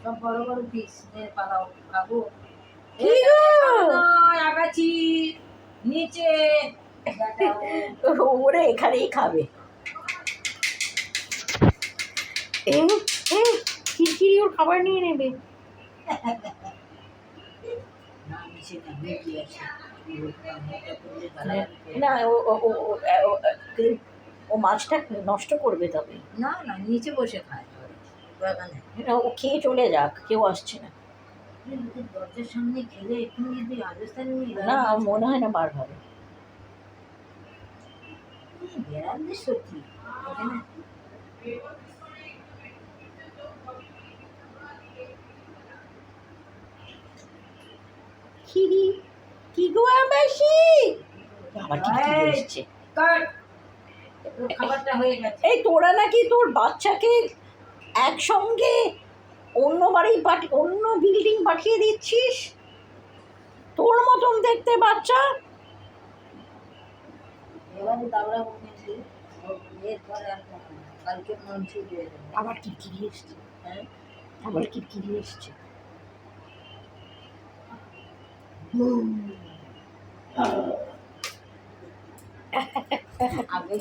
সব বড় বড় পিস পালাও খাবো। কি গো আগাছি নিচে ওরা এখানেই খাবে। খিরখিরি ওর খাবার নিয়ে নেবে। না ও মাছটা নষ্ট করবে তবে। না না নিচে বসে খায় বাগানে। ও খেয়ে চলে যাক, কেউ আসছে না। দরজার সামনে খেলে এক্ষুনি যদি রাজস্থান না মনে হয় না বার হবে। বেড়ালদের সত্যি এখানে কি গো আমাসি আবার খিরখিরি এসছে। খাবারটা হয়ে গেছে। এই তোরা নাকি তোর বাচ্চাকে একসঙ্গে অন্য অন্য বিল্ডিং পাঠিয়ে দিচ্ছিস, তোর মতন দেখতে বাচ্চা। এবারে দাবড়া বলেছি এরপরে আর কালকে মাংস দিয়ে দেবো। আবার খিরখিরি এসছে। হ্যাঁ আবার খিরখিরি এসছে। আগে